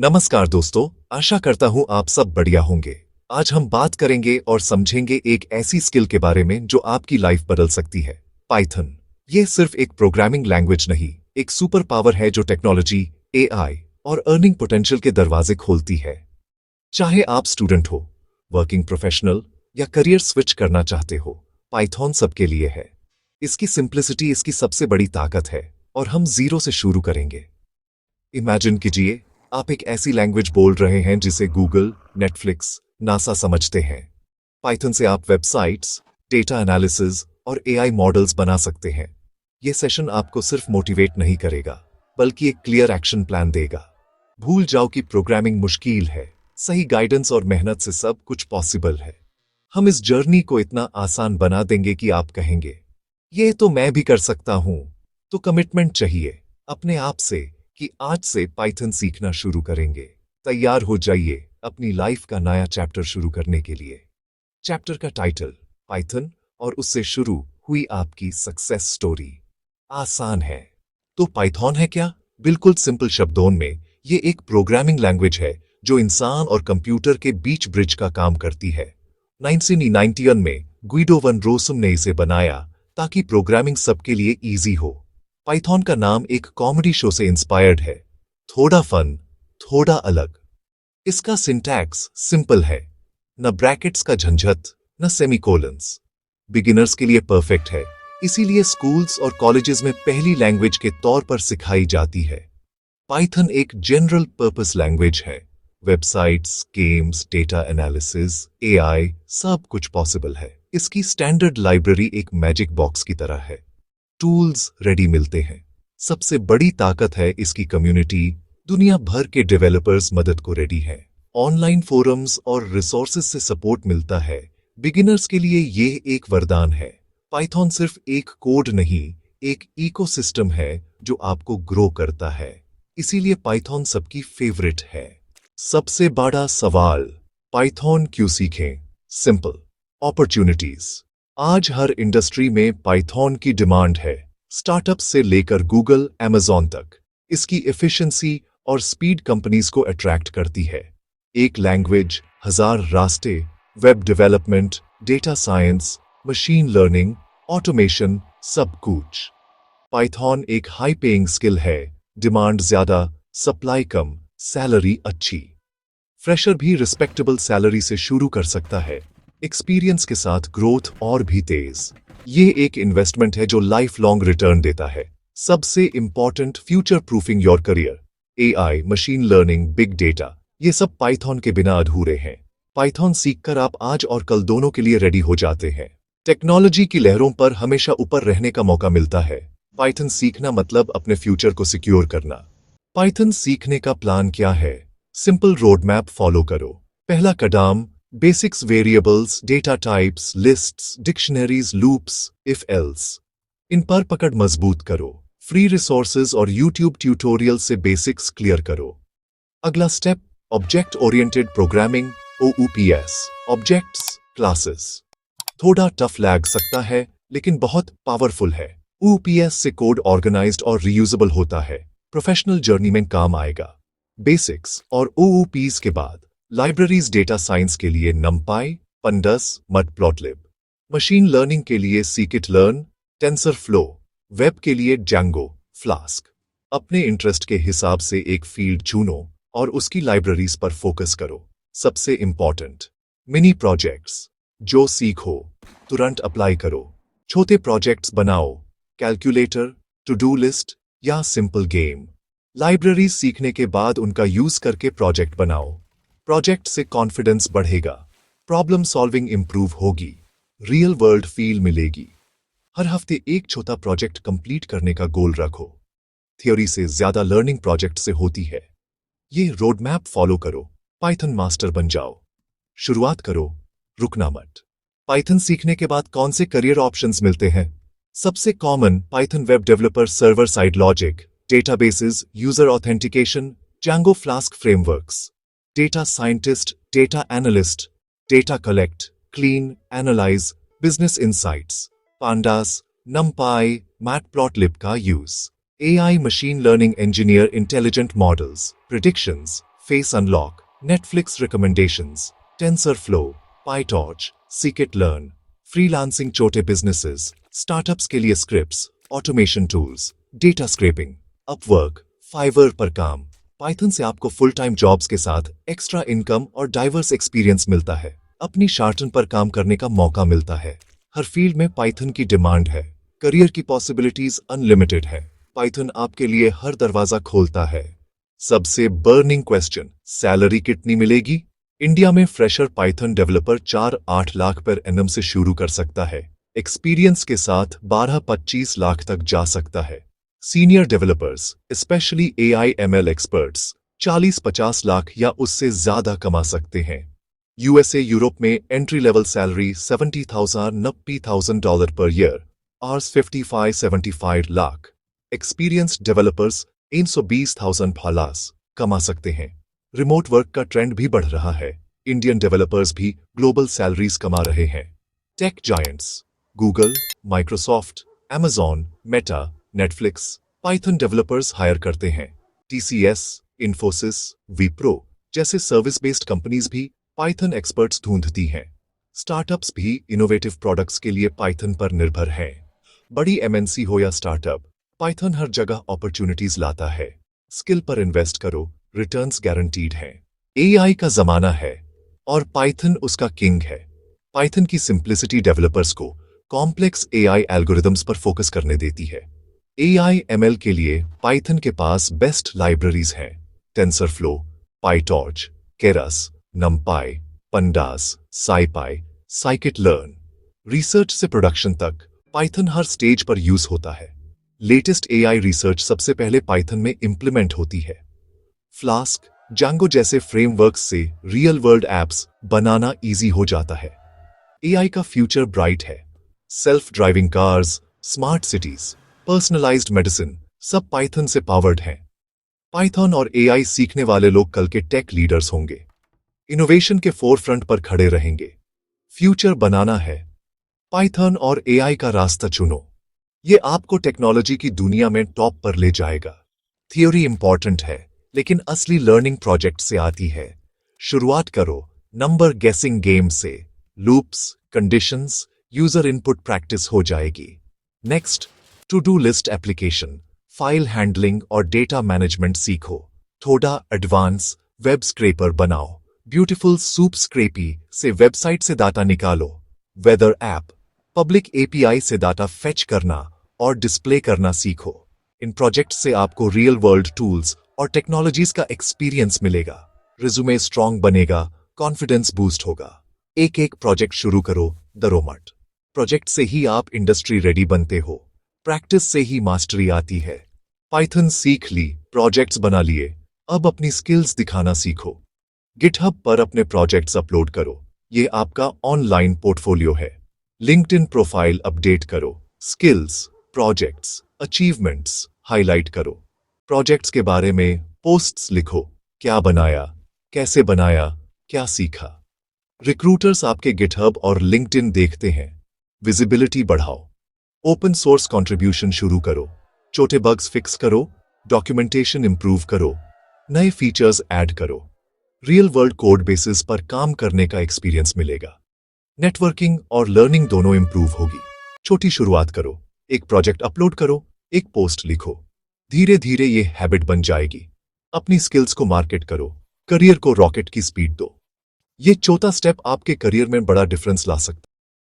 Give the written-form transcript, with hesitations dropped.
नमस्कार दोस्तों, आशा करता हूं आप सब बढ़िया होंगे। आज हम बात करेंगे और समझेंगे एक ऐसी स्किल के बारे में जो आपकी लाइफ बदल सकती है, पाइथन। ये सिर्फ एक प्रोग्रामिंग लैंग्वेज नहीं, एक सुपर पावर है जो टेक्नोलॉजी, एआई और अर्निंग पोटेंशियल के दरवाजे खोलती है। चाहे आप स्टूडेंट हो, वर्किंग प्रोफेशनल या करियर स्विच करना चाहते हो, पाइथन सबके लिए है। इसकी सिंप्लिसिटी इसकी सबसे बड़ी ताकत है और हम जीरो से शुरू करेंगे। इमेजिन कीजिए, आप एक ऐसी लैंग्वेज बोल रहे हैं जिसे गूगल, नेटफ्लिक्स, नासा समझते हैं। पाइथन से आप वेबसाइट्स, डेटा एनालिसिस और एआई मॉडल्स बना सकते हैं। यह सेशन आपको सिर्फ मोटिवेट नहीं करेगा, बल्कि एक क्लियर एक्शन प्लान देगा। भूल जाओ कि प्रोग्रामिंग मुश्किल है, सही गाइडेंस और मेहनत से सब कुछ पॉसिबल है। हम इस जर्नी को इतना आसान बना देंगे कि आप कहेंगे, ये तो मैं भी कर सकता हूं। तो कमिटमेंट चाहिए अपने आप से कि आज से पाइथन सीखना शुरू करेंगे। तैयार हो जाइए अपनी लाइफ का नया चैप्टर शुरू करने के लिए। चैप्टर का टाइटल, पाइथन और उससे शुरू हुई आपकी सक्सेस स्टोरी। आसान है तो पाइथन है क्या? बिल्कुल सिंपल शब्दों में, ये एक प्रोग्रामिंग लैंग्वेज है जो इंसान और कंप्यूटर के बीच ब्रिज का काम करती है। 1991 में गुइडो वन रोसम ने इसे बनाया ताकि प्रोग्रामिंग सबके लिए इजी हो। पाइथन का नाम एक कॉमेडी शो से इंस्पायर्ड है, थोड़ा फन, थोड़ा अलग। इसका सिंटैक्स सिंपल है, न ब्रैकेट्स का झंझट, न सेमीकोलंस। बिगिनर्स के लिए परफेक्ट है, इसीलिए स्कूल्स और कॉलेजेस में पहली लैंग्वेज के तौर पर सिखाई जाती है। पाइथन एक जनरल पर्पस लैंग्वेज है। Websites, games, data analysis, AI सब कुछ पॉसिबल है। इसकी स्टैंडर्ड लाइब्रेरी एक मैजिक बॉक्स की तरह है। टूल्स रेडी मिलते हैं। सबसे बड़ी ताकत है इसकी कम्युनिटी। दुनिया भर के डेवलपर्स मदद को रेडी हैं। ऑनलाइन फोरम्स और रिसोर्सेज से सपोर्ट मिलता है। बिगिनर्स के लिए ये एक वरदान है। पाइथन सिर्फ एक कोड नहीं, एक इकोसिस्टम है जो आपको ग्रो करता है। इसीलिए पाइथन सबकी फेवरेट है। सबसे बड़ा सवाल, पाइथन क्यों सीखें? Simple, opportunities. आज हर इंडस्ट्री में पाइथन की डिमांड है, स्टार्टअप से लेकर गूगल, अमेज़न तक। इसकी एफिशिएंसी और स्पीड कंपनीज को अट्रैक्ट करती है। एक लैंग्वेज, हजार रास्ते, web development, data science, machine learning, automation, सब कुछ। पाइथन एक हाई पेइंग स्किल है, डिमांड ज्यादा, सप्लाई कम, सैलरी अच्छी। फ्रेशर भी रिस्पेक्टेबल सैलरी से शुरू कर सकता है, एक्सपीरियंस के साथ ग्रोथ और भी तेज। ये एक इन्वेस्टमेंट है जो लाइफ लॉन्ग रिटर्न देता है। सबसे important, future proofing your career. AI, machine learning, big data, ये सब पाइथन के बिना अधूरे हैं। पाइथन सीखकर आप आज और कल दोनों के लिए रेडी हो जाते हैं। टेक्नोलॉजी की लहरों पर हमेशा ऊपर रहने का मौका मिलता है। पाइथन सीखना मतलब अपने फ्यूचर को सिक्योर करना। पाइथन सीखने का प्लान क्या है? सिंपल रोड मैप फॉलो करो। पहला कदम, basics, variables, data types, lists, dictionaries, loops, if else. इन पर पकड़ मजबूत करो। फ्री रिसोर्सेज और यूट्यूब ट्यूटोरियल से बेसिक्स क्लियर करो। अगला step, object oriented programming, OOPS, objects, classes. थोड़ा टफ लग सकता है, लेकिन बहुत पावरफुल है। OOPS से कोड ऑर्गेनाइज्ड और रीयूजेबल होता है, प्रोफेशनल जर्नी में काम आएगा। बेसिक्स और OOPs के बाद लाइब्रेरीज, डेटा साइंस के लिए नमपाई, पंडस, मैटप्लॉटलिब। मशीन लर्निंग के लिए scikit-learn, टेंसरफ्लो। वेब के लिए Django, फ्लास्क। अपने इंटरेस्ट के हिसाब से एक फील्ड चुनो और उसकी लाइब्रेरीज पर फोकस करो। सबसे इंपॉर्टेंट, मिनी प्रोजेक्ट्स। जो सीखो तुरंत अप्लाई करो। छोटे प्रोजेक्ट्स बनाओ, कैलकुलेटर, टू डू लिस्ट या सिंपल गेम। लाइब्रेरी सीखने के बाद उनका यूज करके प्रोजेक्ट बनाओ। प्रोजेक्ट से कॉन्फिडेंस बढ़ेगा, प्रॉब्लम सॉल्विंग इंप्रूव होगी, रियल वर्ल्ड फील मिलेगी। हर हफ्ते एक छोटा प्रोजेक्ट कंप्लीट करने का गोल रखो। थ्योरी से ज्यादा लर्निंग प्रोजेक्ट से होती है। ये रोड मैप फॉलो करो, पाइथन मास्टर बन जाओ। शुरुआत करो, रुकना मत। पाइथन सीखने के बाद कौन से करियर ऑप्शंस मिलते हैं? सबसे common, Python web developer, server side logic, databases, user authentication, Django Flask frameworks. Data scientist, data analyst, data collect, clean, analyse, business insights, pandas, NumPy, Matplotlib का use. AI, machine learning engineer, intelligent models, predictions, face unlock, Netflix recommendations, TensorFlow, PyTorch, scikit learn, freelancing छोटे businesses, startups के लिए scripts, automation tools, data scraping, Upwork, Fiverr पर काम। Python से आपको full time jobs के साथ एक्स्ट्रा इनकम और डाइवर्स एक्सपीरियंस मिलता है। अपनी शार्टन पर काम करने का मौका मिलता है। हर फील्ड में पाइथन की डिमांड है। करियर की पॉसिबिलिटीज अनलिमिटेड है। पाइथन आपके लिए हर दरवाजा खोलता है। सबसे बर्निंग क्वेश्चन, सैलरी कितनी मिलेगी? इंडिया में fresher Python developer 4-8 lakh per annum से शुरू कर सकता है। एक्सपीरियंस के साथ 12-25 लाख तक जा सकता है। Senior developers, specially AI/ML experts, 40-50 lakh या उससे ज्यादा कमा सकते हैं। USA यूरोप में entry level salary $70,000 per year, आर्स 55-75 लाख। एक्सपीरियंस्ड डेवलपर्स 120,000 कमा सकते हैं। रिमोट वर्क का ट्रेंड भी बढ़ रहा है। इंडियन डेवलपर्स भी ग्लोबल सैलरीज कमा रहे हैं। Tech giants, Google, Microsoft, Amazon, Meta, Netflix Python developers hire करते हैं। TCS, इन्फोसिस, विप्रो जैसे सर्विस बेस्ड कंपनीज भी पाइथन एक्सपर्ट्स ढूंढती हैं। स्टार्टअप्स भी इनोवेटिव प्रोडक्ट्स के लिए पाइथन पर निर्भर हैं। बड़ी MNC हो या स्टार्टअप, पाइथन हर जगह अपॉर्चुनिटीज लाता है। स्किल पर इन्वेस्ट करो, रिटर्न्स गारंटीड हैं। AI का जमाना है और पाइथन उसका किंग है। पाइथन की सिंप्लिसिटी डेवलपर्स को कॉम्प्लेक्स AI एल्गोरिदम्स पर फोकस करने देती है। AI/ML के लिए पाइथन के पास बेस्ट लाइब्रेरीज हैं। टेंसरफ्लो, पाइटॉर्च, केरस, नमपाई, पंडास, साइपाई, साइकिट लर्न। रिसर्च से प्रोडक्शन तक पाइथन हर स्टेज पर यूज होता है। लेटेस्ट AI रिसर्च सबसे पहले पाइथन में इंप्लीमेंट होती है। फ्लास्क, जांगो जैसे फ्रेमवर्क्स से रियल वर्ल्ड एप्स बनाना इजी हो जाता है। AI का फ्यूचर ब्राइट है। Self driving cars, smart cities, personalised medicine सब पाइथन से पावर्ड हैं। पाइथन और AI सीखने वाले लोग कल के टेक लीडर्स होंगे। इनोवेशन के फोरफ्रंट पर खड़े रहेंगे। फ्यूचर बनाना है, पाइथन और AI का रास्ता चुनो। ये आपको टेक्नोलॉजी की दुनिया में टॉप पर ले जाएगा। थियोरी इंपॉर्टेंट है, लेकिन असली लर्निंग प्रोजेक्ट से आती है। शुरुआत करो नंबर गेसिंग गेम से। Loops, conditions, user input practice हो जाएगी। Next, to do list application, file handling और डेटा मैनेजमेंट सीखो। थोड़ा एडवांस वेब स्क्रैपर बनाओ। ब्यूटीफुल सूप स्क्रैपी से वेबसाइट से डाटा निकालो। वेदर ऐप, पब्लिक API से डाटा फेच करना और डिस्प्ले करना सीखो। इन प्रोजेक्ट्स से आपको रियल वर्ल्ड टूल्स और टेक्नोलॉजीज का एक्सपीरियंस मिलेगा। रिज्यूमे स्ट्रांग बनेगा, कॉन्फिडेंस बूस्ट होगा। एक एक प्रोजेक्ट शुरू करो, डरो मत। प्रोजेक्ट से ही आप इंडस्ट्री रेडी बनते हो। प्रैक्टिस से ही मास्टरी आती है। पाइथन सीख ली, प्रोजेक्ट्स बना लिए, अब अपनी स्किल्स दिखाना सीखो। गिटहब पर अपने प्रोजेक्ट्स अपलोड करो। ये आपका ऑनलाइन पोर्टफोलियो है। लिंक्डइन प्रोफाइल अपडेट करो। स्किल्स, प्रोजेक्ट्स, अचीवमेंट्स हाईलाइट करो। प्रोजेक्ट्स के बारे में पोस्ट्स लिखो। क्या बनाया, कैसे बनाया, क्या सीखा। रिक्रूटर्स आपके गिटहब और लिंक्डइन देखते हैं। विजिबिलिटी बढ़ाओ। ओपन सोर्स कंट्रीब्यूशन शुरू करो। छोटे बग्स फिक्स करो, डॉक्यूमेंटेशन इंप्रूव करो, नए फीचर्स ऐड करो। रियल वर्ल्ड कोड बेसिस पर काम करने का एक्सपीरियंस मिलेगा। नेटवर्किंग और लर्निंग दोनों इंप्रूव होगी। छोटी शुरुआत करो, एक प्रोजेक्ट अपलोड करो, एक पोस्ट लिखो। धीरे धीरे ये हैबिट बन जाएगी। अपनी स्किल्स को मार्केट करो, करियर को रॉकेट की स्पीड दो। ये छोटा स्टेप आपके करियर में बड़ा डिफरेंस ला सकता है।